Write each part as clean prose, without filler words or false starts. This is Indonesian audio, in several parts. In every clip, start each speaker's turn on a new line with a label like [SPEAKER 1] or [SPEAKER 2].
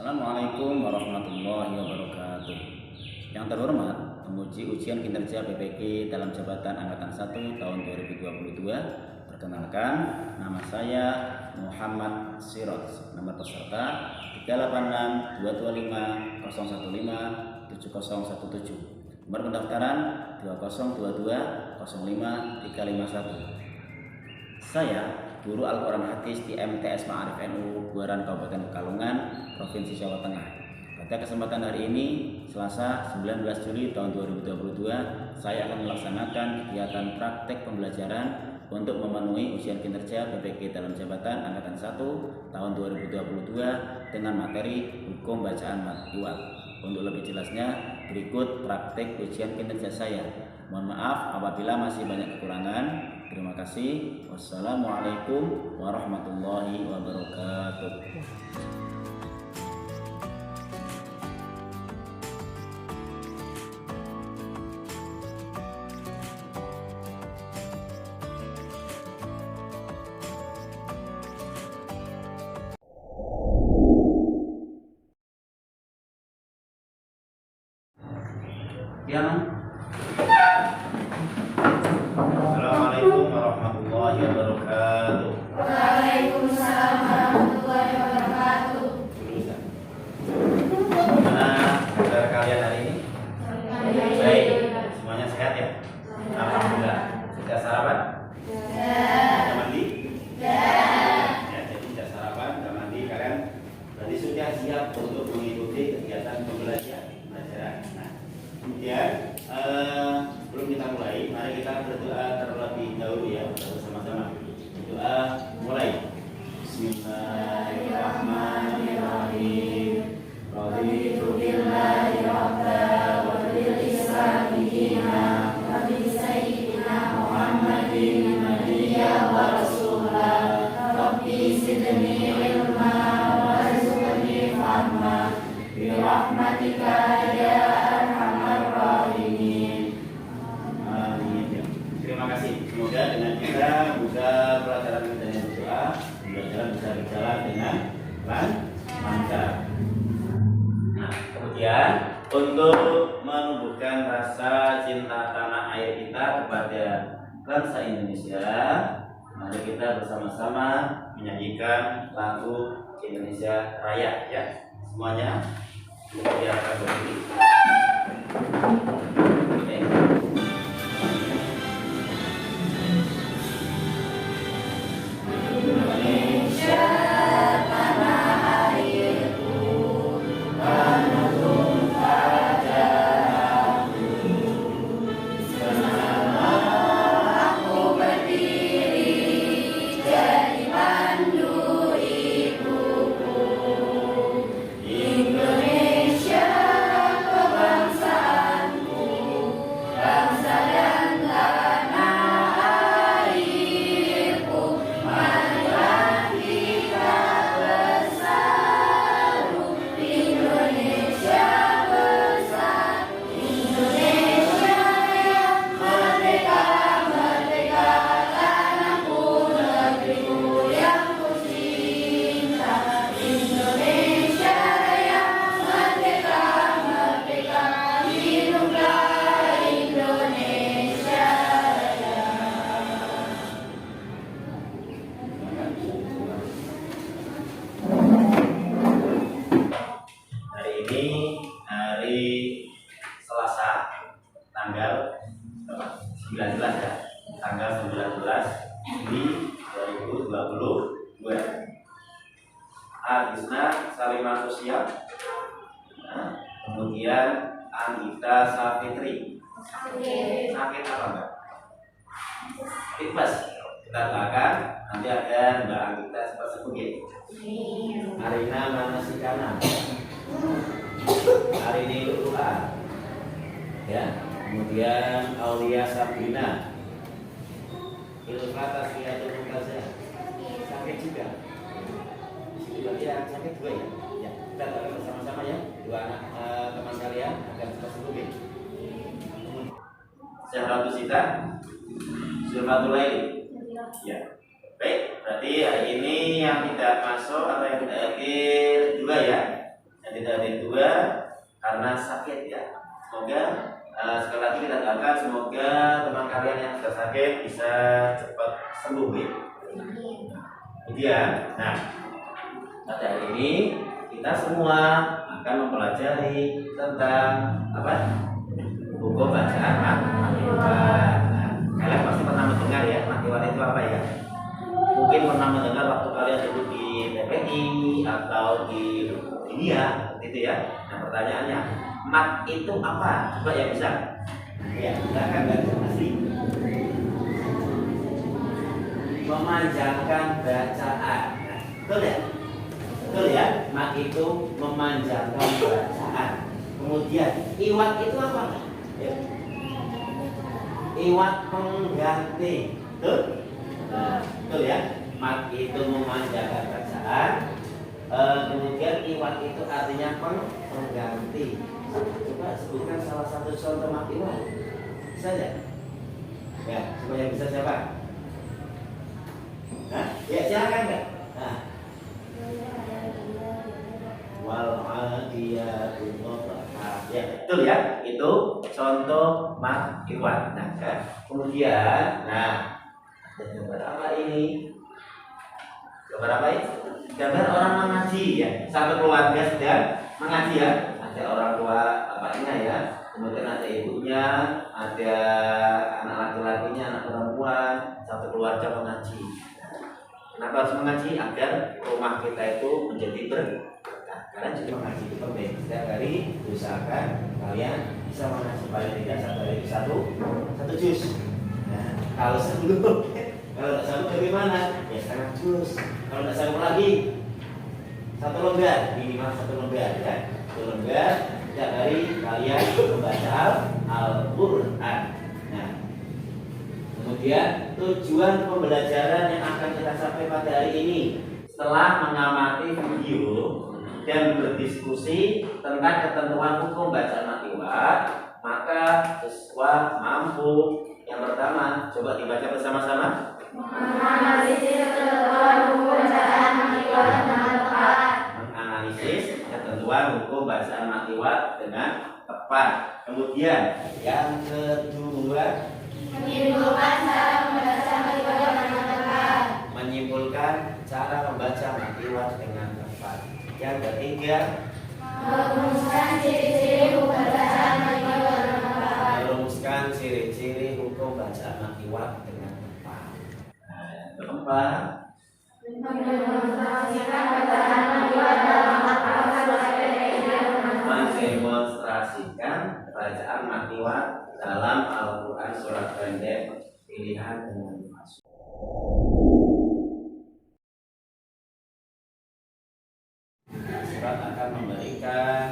[SPEAKER 1] Assalamualaikum warahmatullahi wabarakatuh. Yang terhormat, memuji ujian kinerja BPK dalam jabatan Angkatan 1 tahun 2022. Perkenalkan, nama saya Muhammad Siroj. Nomor peserta 386-225-015-7017. Nomor pendaftaran 2022-05-351. Saya Guru Al-Quran Hadis di MTS Ma'arif NU Buaran Kabupaten Pekalongan, Provinsi Jawa Tengah. Pada kesempatan hari ini, Selasa 19 Juli tahun 2022, saya akan melaksanakan kegiatan praktek pembelajaran untuk memenuhi ujian kinerja BPK dalam jabatan Angkatan 1 tahun 2022 dengan materi Hukum Bacaan Mad'uat. Untuk lebih jelasnya, berikut praktek ujian kinerja saya. Mohon maaf apabila masih banyak kekurangan. Terima kasih. Wassalamualaikum warahmatullahi wabarakatuh. Ya, Assalamualaikum warahmatullahi wabarakatuh.
[SPEAKER 2] Waalaikumsalam warahmatullahi wabarakatuh.
[SPEAKER 1] Gimana saudara kalian hari ini? Baik, semuanya sehat ya? Alhamdulillah. Sudah sarapan? Sudah mandi? Ya, jadi sudah sarapan, sudah mandi. Kalian berarti sudah siap untuk mengikuti kegiatan pembelajaran. Nah, kemudian sebelum kita mulai, mari kita berdoa terlebih dahulu ya, bersama-sama. Doa mulai. Bismillahirrahmanirrahim. Raditu billahi rabban wa bil islami dinan wa bi sayyidina Muhammadin nabiyyan wa rasulan. Rabbi zidni ilma warzuqni fahma bi rahmatika ya arhamar rahimin. Amin. Terima kasih. Semoga dengan kita buka pelajaran kita dengan berdoa, pelajaran bisa berjalan dengan lancar. Nah, kemudian untuk menumbuhkan rasa cinta tanah air kita kepada bangsa Indonesia, mari kita bersama-sama menyanyikan lagu Indonesia Raya ya. Semuanya diarahkan berdiri. Oke. Tanggal 19 Juli 2022. Agusna Salimatus siap. Nah, kemudian Anggita Safitri. Sakit apa enggak? Tipes. Kita doakan nanti ada Mbak Anggita cepat sembuh ya. Arina Manasikana. Hari ini Lu'a. Ya. Kemudian Aulia Sabrina. Ilfata Siyatul Mumtazah. Sakit juga. Ya, sakit juga ya. Ya, kita doakan bersama-sama ya. Dua anak teman kalian agar cepat sembuh ya. Syahratu Sita Zulfatul Laili. Ya. Baik, berarti hari ini yang tidak masuk atau yang tidak hadir juga ya. tidak ada yang 2 karena sakit ya. Semoga sekali lagi kita doakan semoga teman kalian yang sudah sakit bisa cepat sembuh ya. Kemudian, nah pada hari ini kita semua akan mempelajari tentang apa? Hukum bacaan matiwat. Nah, kalian pasti pernah mendengar ya matiwat itu apa ya? Mungkin pernah mendengar waktu kalian dulu di PPI atau di dunia, gitu ya. Nah pertanyaannya, mat itu apa? Coba yang bisa. Ya, kita akan kasih. Memanjangkan bacaan. Nah, betul ya? Betul ya? Mat itu memanjangkan bacaan. Kemudian iwat itu apa? Ya. Iwat pengganti. Betul? Nah, betul ya? Mat itu memanjangkan bacaan. Kemudian iwat itu artinya pengganti. Coba sebutkan salah satu contoh mat iwat. Bisa ya? Ya, supaya bisa siapa? Nah, ya silakan Kak. Nah. Wal adiyatu dhabaha. Ya, betul ya. Itu contoh mat iwat. Nah, Kak. Kemudian, nah, ada gambar apa ini? Gambar apa ini? Gambar orang mengaji ya. Satu keluarga sedang mengaji ya. Ada orang tua bapaknya ya. Kemudian ada ibunya, ada anak laki-lakinya, anak perempuan, satu keluarga mengaji. Kenapa harus mengaji? Agar rumah kita itu menjadi berkah. Kalian juga mengaji itu penting. Setiap hari usahakan kalian bisa mengaji paling tidak satu juz. Nah, kalau sebelum kalau tidak sanggup bagaimana? Ya setengah juz. Kalau tidak sanggup lagi satu lembar, minimal satu lembar ya. Satu lembar setiap hari kalian membaca Al-Quran. Nah, kemudian tujuan pembelajaran yang akan kita capai pada hari ini setelah mengamati video dan berdiskusi tentang ketentuan hukum bacaan matiwat, maka siswa mampu yang pertama coba dibaca bersama-sama.
[SPEAKER 2] Menganalisis ketentuan hukum bacaan matiwat dengan tepat.
[SPEAKER 1] Menganalisis ketentuan hukum bacaan matiwat dengan tepat. Kemudian yang kedua,
[SPEAKER 2] menyimpulkan cara membaca matiwat dengan tepat.
[SPEAKER 1] Menyimpulkan cara membaca matiwat dengan tepat. Yang ketiga,
[SPEAKER 2] merumuskan ciri-ciri hukum bacaan matiwat dengan tepat.
[SPEAKER 1] merumuskan ciri-ciri hukum bacaan matiwat dengan tepat. Nah, yang keempat,
[SPEAKER 2] mendemonstrasikan bacaan matiwat dalam
[SPEAKER 1] mendemonstrasikan bacaan matiwat dalam Al-Quran surat pendek pilihan dengan masuk. Surat akan memberikan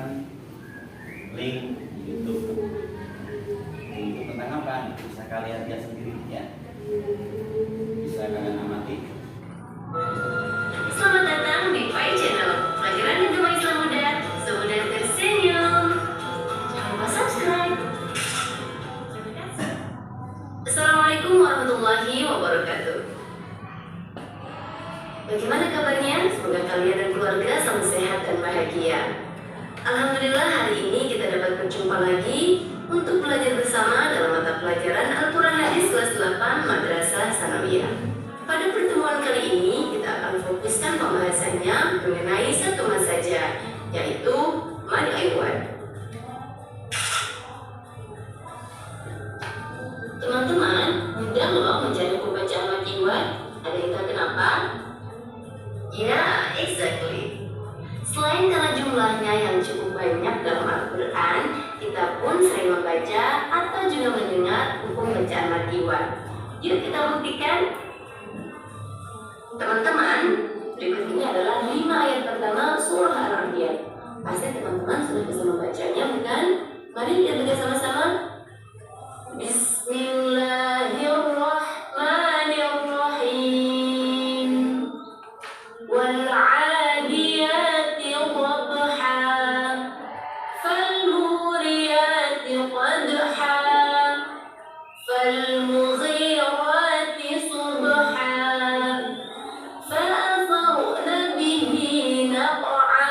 [SPEAKER 1] link YouTube. Link itu tentang apa? Bisa kalian lihat sendiri ya. Bisa kalian amati.
[SPEAKER 3] Selamat datang di Pai Channel, pelajaran agama Islam muda, semudah tersenyum. Jangan lupa subscribe. Terima kasih. Assalamualaikum warahmatullahi wabarakatuh. Bagaimana kabarnya? Semoga kalian dan keluarga selalu sehat dan bahagia. Alhamdulillah hari ini kita dapat berjumpa lagi untuk belajar bersama dalam mata pelajaran Al-Quran Hadis kelas 8 Madrasah Sanawiyah. Pada pertemuan kali ini kita akan fokuskan pembahasannya mengenai satu mat saja, yaitu mad iwad. Teman-teman, mudah loh mencari pembacaan mad iwad. Ada yang tahu kenapa? Ya, exactly. Selain karena jumlahnya yang cukup banyak dalam Al-Quran, kita pun sering membaca atau juga mendengar hukum bacaan mad iwad. Yuk kita buktikan. Teman-teman, berikut ini adalah 5 ayat pertama surah Al-Anbiya. Pasti teman-teman sudah bisa membacanya, bukan? Mari kita baca sama-sama. Bismillahirrahmanirrahim. Wal 'adiyati dhabha. Fal muriyati qadha. Fal mughirati subha. فأثرن به نقعا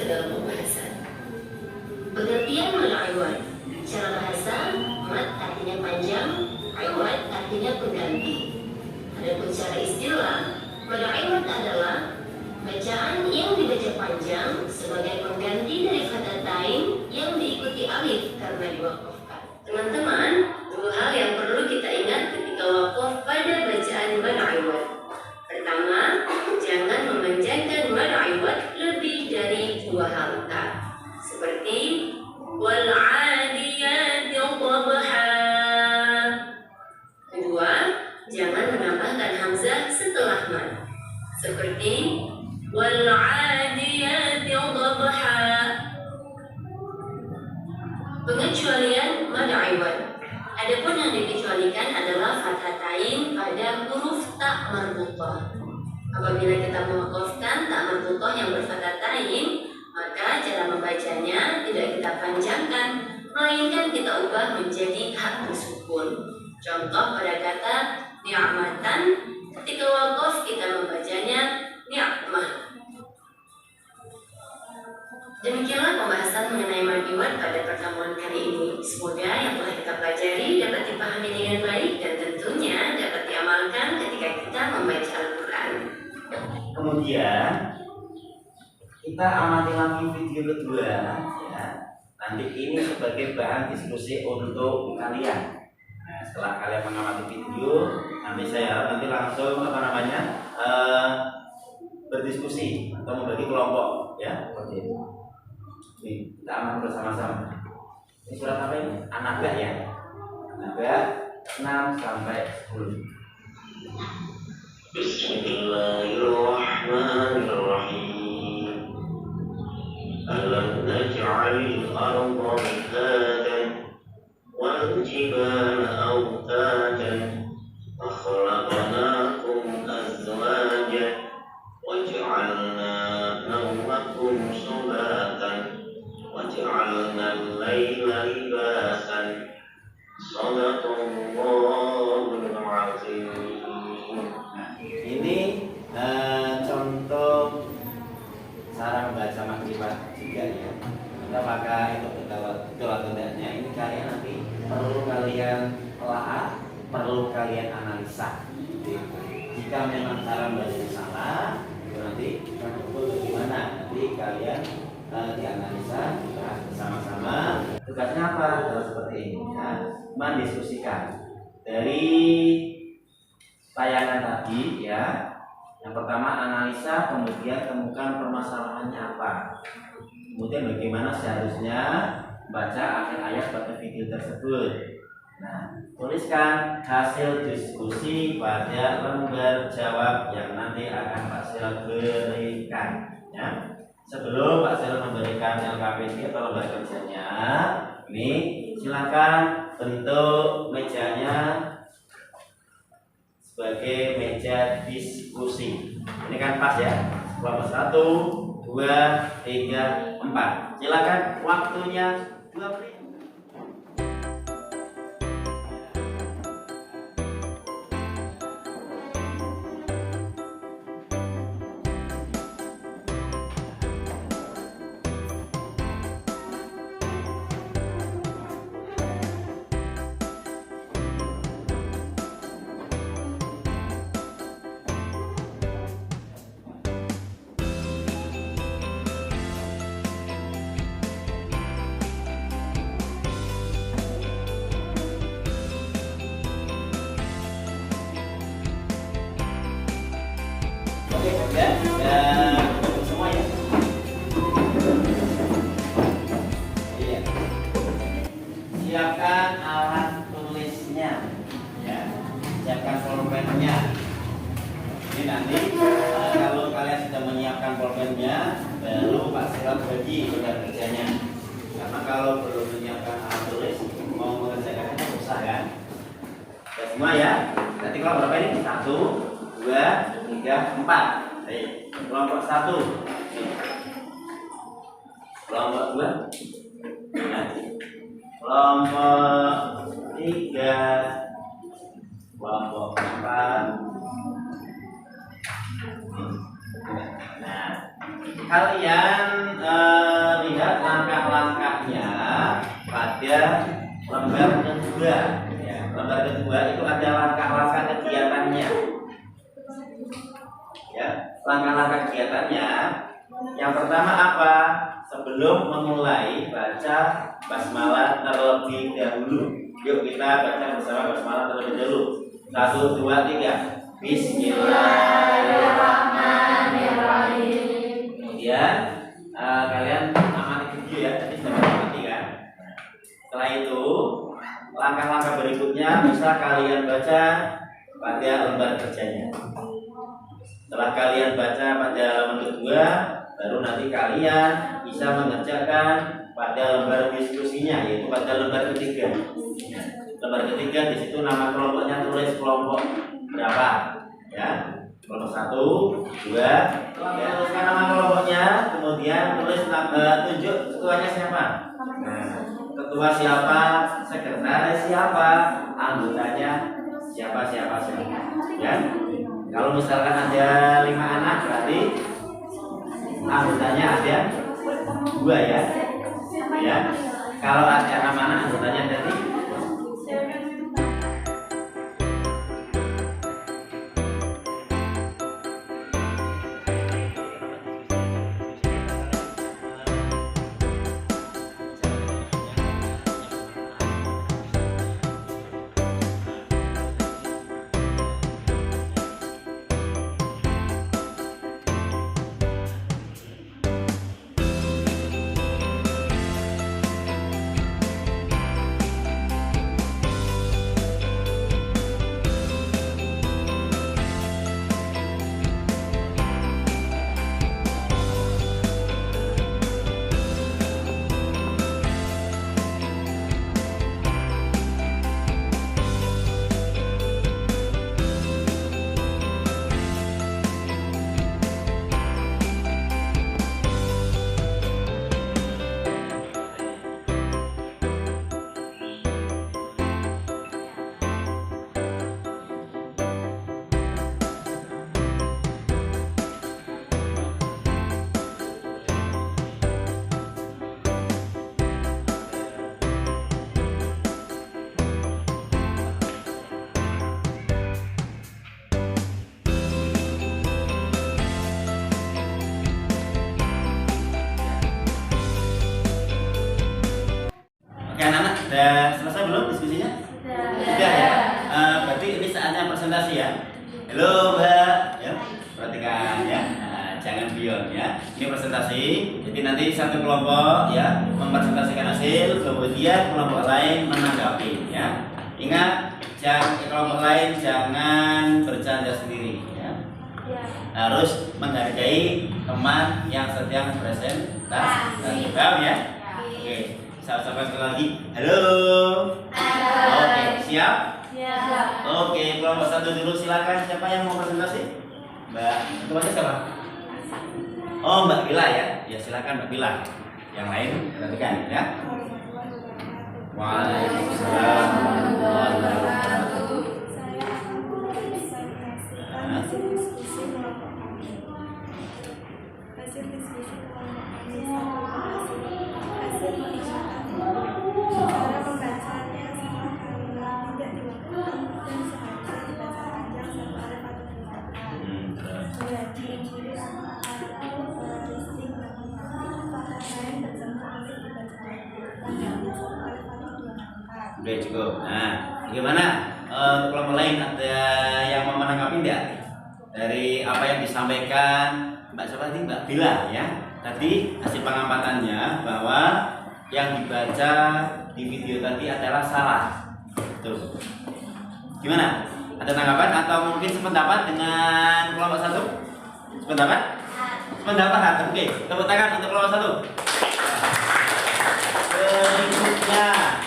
[SPEAKER 3] ke dalam pembahasan. Pengertian mad iwad. Secara bahasa, mad artinya panjang, iwad artinya pengganti. Adapun secara istilah, mad iwad adalah bacaan yang dibaca panjang sebagai pengganti dari fatatain yang diikuti alif karena diwakafkan. Teman-teman, dua hal yang perlu kita ingat ketika wakaf pada bacaan mad iwad. Pertama, jangan memanjangkan mad iwad lebih dari 2 harokat, seperti wal 'adiyati dhabha. Kedua, jangan menambahkan hamzah setelah mad, seperti wal 'adiyati dhabha. Pengecualian mad iwad. Adapun yang dikecualikan adalah fathatain pada huruf ta marbutah. Apabila kita mewakafkan ta marbutah yang berfathatain, maka cara membacanya tidak kita panjangkan, melainkan kita ubah menjadi hak bersukun. Contoh pada kata ni'matan, ketika wakaf kita membacanya ni'mah. Demikianlah pembahasan mengenai mad iwad pada pertemuan kali ini. Semoga yang telah kita pelajari dapat dipahami dengan baik dan tentunya dapat diamalkan ketika kita membaca Al-Quran.
[SPEAKER 1] Kemudian kita amati lagi video kedua ya. Nanti ini sebagai bahan diskusi untuk kalian. Nah, setelah kalian mengamati video, nanti saya harap nanti langsung berdiskusi atau membagi kelompok ya seperti itu. Nih, kita amati bersama-sama. Ini surat apa ini? An-Naba ya. An-Naba 6 sampai 10.
[SPEAKER 4] Bismillahirrahmanirrahim. Alam naj'alil arda mihadan wal jibala awtadan wa khalaqnakum azwajan wa ja'alna nawmakum subatan wa ja'alna al-laila libasan. Shadaqallahul azim.
[SPEAKER 1] Nah, ini contoh cara membaca makrimat juga ya. Kita pakai betul atau tidaknya ini kalian nanti perlu kalian telaah, perlu kalian analisa. Jadi, jika memang cara membacanya salah, itu nanti bagaimana? Nanti kalian dianalisa, dibahas bersama-sama. Tugasnya apa? Adalah seperti ini ya. Mendiskusikan dari tayangan tadi ya. Yang pertama analisa, kemudian temukan permasalahannya apa, kemudian bagaimana seharusnya baca akhir ayat pada video tersebut. Nah, tuliskan hasil diskusi pada lembar jawab yang nanti akan Pak Sel berikan ya. Sebelum Pak Sel memberikan LKPD atau lembar kerjanya, ini silakan bentuk mejanya sebagai meja diskusi. Ini kan pas ya. Kelompok 1, 2, 3, 4. Silakan, waktunya 2 menit. Untuk semua ya. Iya. Siapkan alat tulisnya, ya. Siapkan pulpennya. Ini nanti kalau kalian sudah menyiapkan pulpennya, baru Pak Sirat bagi tugas kerjanya. Karena kalau belum menyiapkan alat tulis, mau mengerjakannya susah kan? Ya semua ya. Nanti kalau berapa ini? 1, 2, 3, 4. Baik, kelompok 1, kelompok 2, kelompok 3, kelompok 4. Nah, kalian lihat langkah-langkahnya pada lembar kedua. Ya, lembar kedua itu ada langkah-langkah kegiatannya. Ya, langkah-langkah kegiatannya. Yang pertama apa? Sebelum memulai baca basmalah terlebih dahulu. Yuk kita baca bersama basmalah terlebih dahulu. 1, 2, 3. Bismillahirrahmanirrahim. Kemudian kalian amati video ya, tadi sudah amati kan. Setelah itu langkah-langkah berikutnya bisa kalian baca pada lembar kerjanya. Setelah kalian baca pada lembar kedua, baru nanti kalian bisa mengerjakan pada lembar diskusinya, yaitu pada lembar ketiga. Lembar ketiga di situ nama kelompoknya tulis kelompok berapa, ya? Kelompok 1, 2, ya, tuliskan nama kelompoknya, kemudian tulis tunjuk ketuanya siapa. Nah, ketua siapa, sekretaris siapa, anggotanya siapa. Ya. Kalau misalkan ada 5 anak, berarti anggotanya ada 2 ya. Ya. Kalau ada 6 anak, anggotanya ada 3. Anak-anak sudah selesai belum diskusinya? Sudah ya. Berarti ini saatnya presentasi ya. Halo Mbak, ya perhatikan ya. Jangan bion ya. Ini presentasi. Jadi nanti satu kelompok ya mempresentasikan hasil, kemudian kelompok lain menanggapi ya. Ingat, kelompok lain jangan bercanda sendiri ya. Harus menghargai teman yang sedang presentasi. Paham ya? Oke. Sama-sama sekali lagi. Halo. Oke, siap? Siap. Oke, kelompok 1 dulu silakan. Siapa yang mau presentasi? Mbak, temannya siapa? Oh, Mbak Bila ya. Ya silakan Mbak Bila. Yang lain perhatikan ya. Waalaikumsalam warahmatullahi wabarakatuh.
[SPEAKER 5] Saya akan mempresentasikan hasil diskusi kelompok kami. Hasil diskusi kelompok kami hasil pengisian. Cara pembacanya sama kalimat tidak dilakukan dan sengaja dibaca panjang satu alif atau dua kata. Ciri-ciri sama atau listing kata lain berjangka alif dibaca panjangnya satu alif atau dua kata.
[SPEAKER 1] Udah cukup. Nah, bagaimana kelompok lain ada yang mau menanggapi tidak dari apa yang disampaikan Mbak siapa tadi? Mbak Bila ya. Tadi hasil pengampatannya bahwa yang dibaca di video tadi adalah salah. Tuh. Gimana? Ada tanggapan atau mungkin sependapat dengan kelompok 1? Sependapat? Sependapat. Oke, tepuk tangan untuk kelompok 1.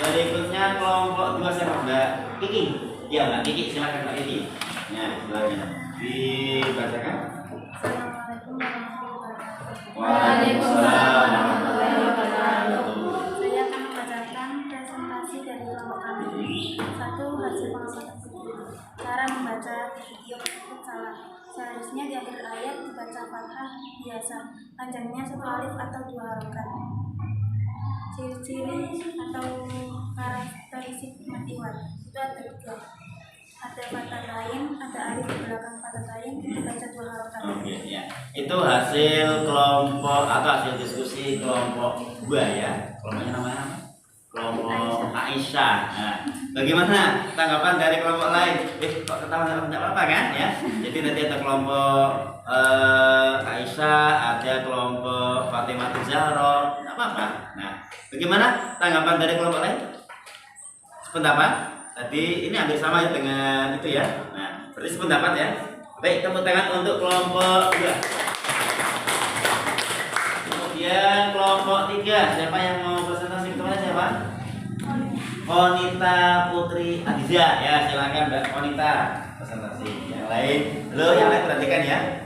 [SPEAKER 1] Berikutnya kelompok 2 siapa? Mbak Kiki. Ya, Mbak Kiki, silakan Mbak Kiki. Nah, silakan. Dibacakan.
[SPEAKER 5] Assalamualaikum warahmatullahi wabarakatuh.
[SPEAKER 1] Waalaikumsalam warahmatullahi wabarakatuh.
[SPEAKER 5] Saya akan membacakan presentasi dari kelompok kami. 1. Hasil pengamatan video. Cara membaca video tersebut salah. Seharusnya Seharusnya di akhir ayat dibaca fathah biasa, panjangnya 1 alif atau 2 harokat. Ciri-ciri atau karakteristik mad iwad itu ada 3. Ada fathah lain, ada alif di belakang fathah lain, dibaca 2 harokat.
[SPEAKER 1] Oke, ya. Itu hasil kelompok atau hasil diskusi kelompok 2 ya. Kelompoknya namanya apa? Kelompok Aisyah. Nah, bagaimana tanggapan dari kelompok lain? Kok ketawa nggak apa-apa kan ya? Jadi nanti ada kelompok Aisyah, ada kelompok Fatimah Zahra, nggak apa-apa. Nah, bagaimana tanggapan dari kelompok lain? Sependapat? Tadi ini hampir sama ya dengan itu ya. Nah, berarti sependapat ya. Baik, tepuk tangan untuk kelompok 2. Kemudian kelompok 3, siapa yang mau presentasi ketuanya siapa? Konita Putri Adiza, ya silakan Mbak Konita presentasi. Yang lain, yang lain perhatikan ya.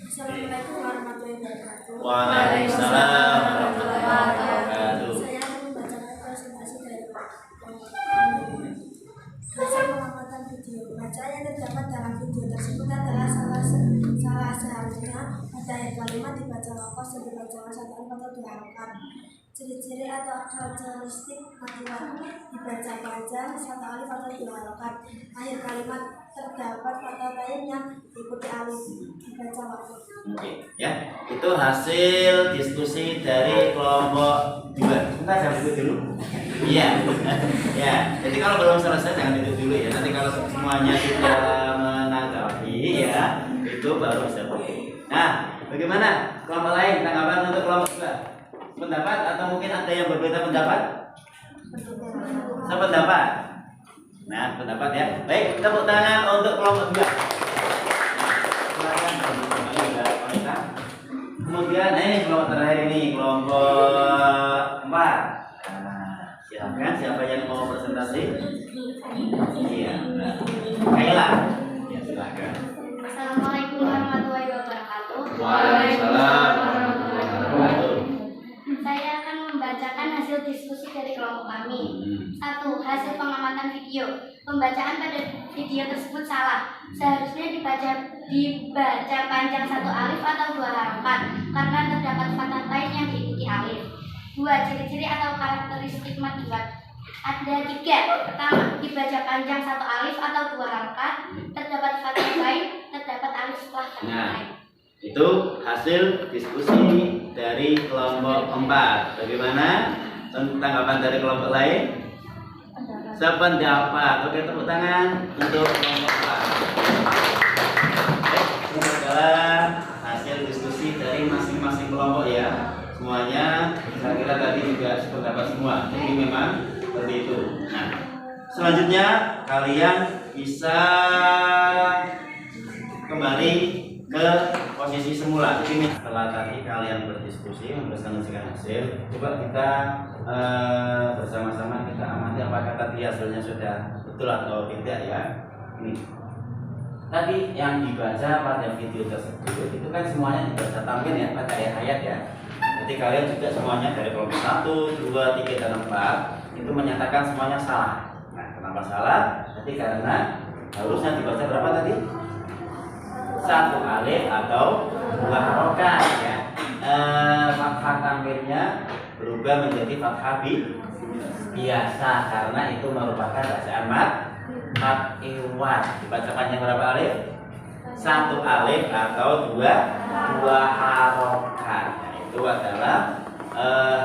[SPEAKER 5] Assalamualaikum warahmatullahi wabarakatuh.
[SPEAKER 1] Waalaikumsalam warahmatullahi wabarakatuh.
[SPEAKER 5] Saya akan membacakan presentasi dari hasil pengamatan video. Bacaan yang terdapat dalam video tersebut adalah salah seharusnya pada ayat kalimat dibaca wakas dan dibaca satu alif atau 2 harokat. Ciri-ciri atau karakteristik mad iwad dibaca panjang 1 alif atau 2 harokat. Akhir kalimat terdapat fathah lain yang diikuti alif, dibaca wakas.
[SPEAKER 1] Oke, ya. Itu hasil diskusi dari kelompok 2. Sebentar, jangan duduk dulu. Iya. Ya, jadi kalau belum selesai jangan duduk dulu ya. Nanti kalau semuanya sudah menanggapi ya, itu baru bisa boleh. Nah, bagaimana kelompok lain tanggapan untuk kelompok 2? Pendapat atau mungkin ada yang berbeda pendapat? Sependapat. Nah, pendapat ya. Baik, tepuk tangan untuk kelompok 2. Silakan kembali Mbak Konita. Kemudian kelompok terakhir ini kelompok 4. Nah, silakan siapa yang mau presentasi? Iya. Kaila. Ya, silakan.
[SPEAKER 2] Assalamualaikum warahmatullahi wabarakatuh.
[SPEAKER 1] Waalaikumsalam warahmatullahi wabarakatuh.
[SPEAKER 2] Saya akan membacakan hasil diskusi dari kelompok kami. 1. Hasil pengamatan video. Pembacaan pada video tersebut salah. Seharusnya dibaca panjang 1 alif atau 2 harokat karena terdapat fathah lain yang diikuti alif. 2. Ciri-ciri atau karakteristik mad iwad. Ada 3. Pertama, dibaca panjang 1 alif atau 2 harokat, terdapat fathah lain, terdapat alif setelah fathah lain.
[SPEAKER 1] Itu hasil diskusi dari kelompok 4. Bagaimana tanggapan dari kelompok lain? Sependapat. Oke, tepuk tangan untuk kelompok 4. Ini adalah hasil diskusi dari masing-masing kelompok ya. Semuanya saya kira tadi juga sependapat semua. Jadi memang seperti itu. Nah, selanjutnya kalian bisa kembali ke posisi semula. Jadi setelah tadi kalian berdiskusi mempresentasikan hasil, coba kita bersama-sama kita amati apakah tadi hasilnya sudah betul atau tidak ya. Ini tadi yang dibaca pada video tersebut itu kan semuanya dibaca tampil ya pada ayat-ayat ya. Jadi kalian juga semuanya dari kelompok 1, 2, 3, dan 4 itu menyatakan semuanya salah. Nah, kenapa salah? Jadi karena harusnya dibaca berapa tadi? 1 alif atau 2 harokat ya. Fathah tampilnya berubah menjadi fathah biasa karena itu merupakan bacaan mad iwad. Dibaca panjang berapa alif? 1 alif atau 2 harokat. Nah, itu adalah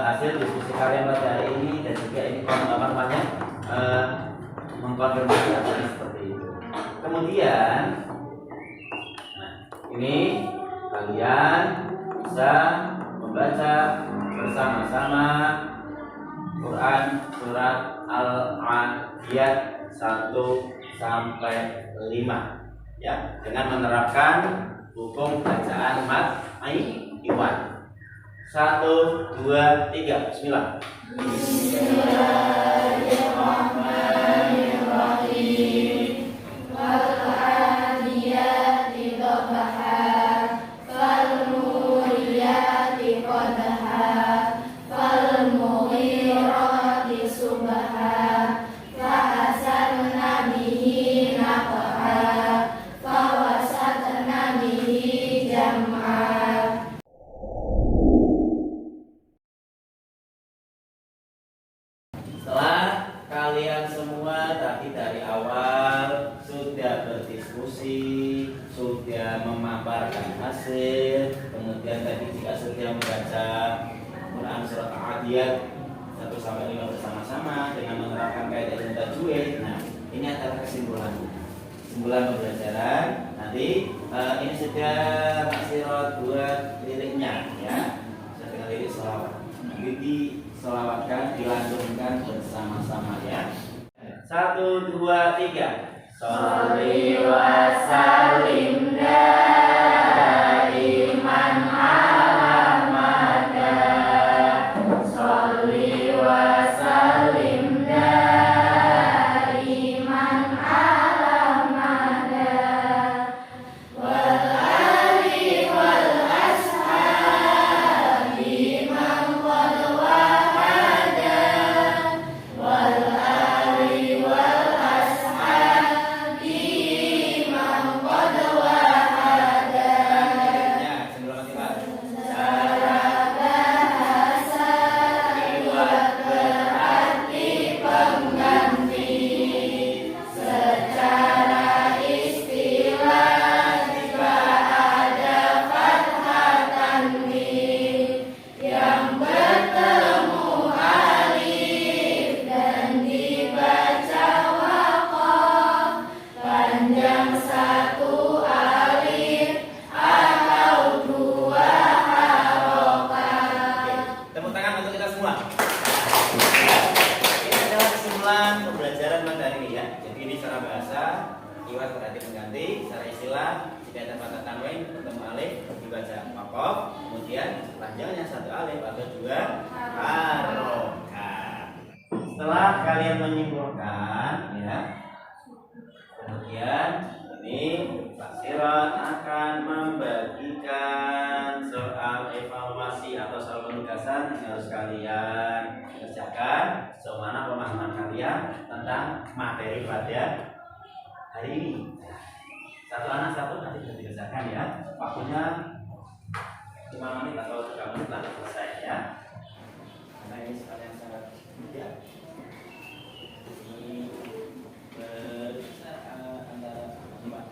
[SPEAKER 1] hasil diskusi kalian pada hari ini dan juga ini mengkonfirmasi apa seperti itu. Kemudian ini kalian bisa membaca bersama-sama Quran surat Al-Adiyat 1 sampai 5 ya, dengan menerapkan hukum bacaan mad iwad. 1, 2, 3, bismillah.
[SPEAKER 2] Bismillahirrahmanirrahim. Wal-'adiyati dhabha, fal-muriyati qadha, fal-mughirati subha, fa-asarna bihi naq'a, fa-wasatna bihi
[SPEAKER 1] memaparkan hasil. Kemudian tadi jika sudah membaca Quran surat Al-Adiyat 1-5 bersama-sama dengan menerapkan kaidah ilmu tajwid. Nah, ini adalah kesimpulan pembelajaran. Nanti ini sudah maksirat buat liriknya ya. Saya tinggal lirik sholawat. Nanti disolawatkan, dilantunkan bersama-sama ya. 1, 2, 3. Sholli wa sallim daiman ala mada. Sholli wa sallim daiman ala mada. Wal ali wal ashabi man qad wahada. Wal ali wal ashabi man qad wahada. Ya, sebelum nanti Pak. Cara bahasa iwat berarti pengganti. Secara istilah jika ada fathah tanwin yang bertemu alif dan dibaca waqaf, panjang satu alif atau dua harokat. Tepuk tangan untuk kita semua. Ini adalah kesimpulan pembelajaran pada hari ini ya. Jadi ini secara bahasa iwat berarti pengganti, secara istilah jika ada fathah tanwin bertemu alif dibaca waqaf, kemudian panjangnya satu alif atau dua harokat. Setelah kalian menyimpulkan ya, kemudian ini Pak Sirat akan membagikan soal evaluasi atau soal penugasan yang harus kalian kerjakan. Sejauh mana pemahaman kalian tentang materi pada hari ini. Satu anak satu nanti bisa dikerjakan ya. Waktunya 5 menit atau 3 menit lalu selesai ya. Karena ini sekalian sangat mudah. Ini antara 5.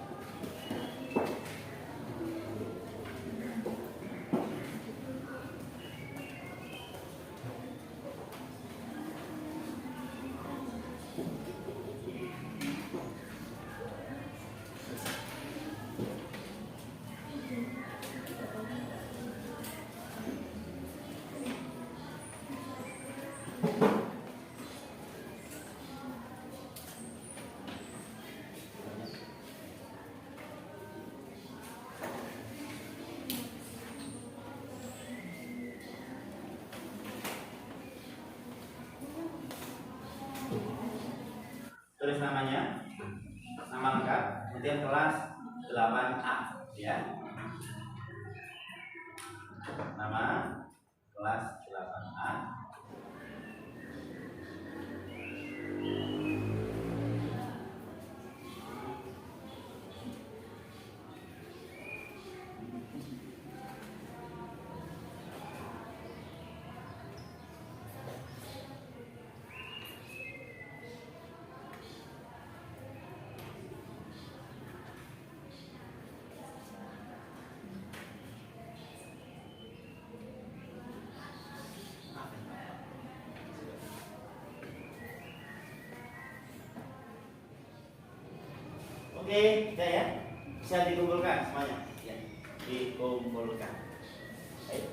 [SPEAKER 1] Tulis namanya, nama lengkap, kemudian kelas 8A ya. Nama kelas 8A. Oke, sudah ya. Bisa dikumpulkan semuanya. Ya, dikumpulkan. Ayo.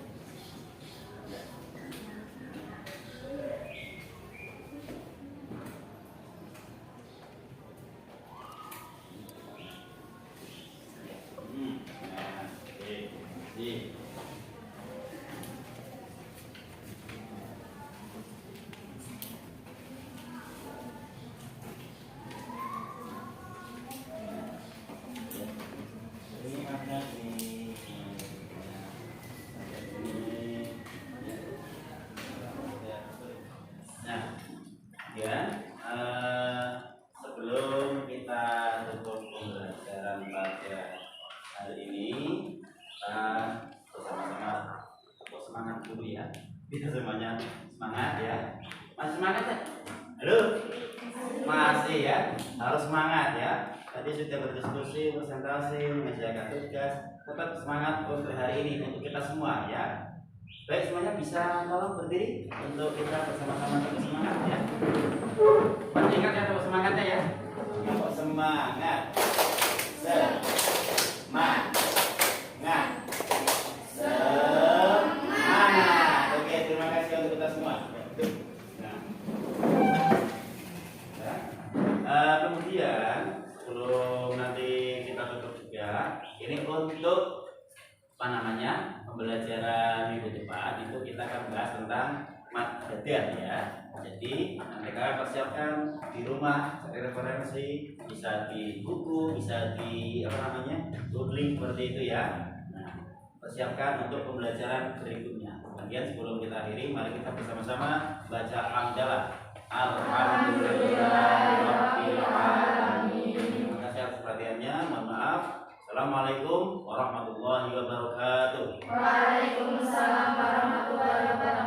[SPEAKER 1] Sebelum kita tutup pembelajaran pada hari ini, kita bersama-sama semangat dulu ya. Kita semuanya semangat ya. Masih semangat ya? Halo? Masih ya? Harus semangat ya. tadi sudah berdiskusi, presentasi, mengerjakan tugas. Tetap semangat untuk hari ini untuk kita semua ya. Baik, semuanya bisa tolong berdiri untuk kita bersama-sama tetap semangat ya. Masih ingat ya tetap semangatnya ya. Tetap semangat. Semangat. Semangat. Oke, terima kasih untuk kita semua. Kemudian sebelum nanti kita tutup juga, ini untuk pembelajaran minggu depan itu kita akan bahas tentang materi ya. Jadi nanti kalian persiapkan di rumah cari referensi, bisa di buku, bisa di doodling seperti itu ya. Nah, persiapkan untuk pembelajaran berikutnya. Kemudian sebelum kita akhiri, mari kita bersama-sama baca hamdalah. Alhamdulillahirabbil alamin. Terima kasih atas perhatiannya. Mohon maaf. Assalamualaikum warahmatullahi wabarakatuh.
[SPEAKER 2] Waalaikumsalam warahmatullahi wabarakatuh.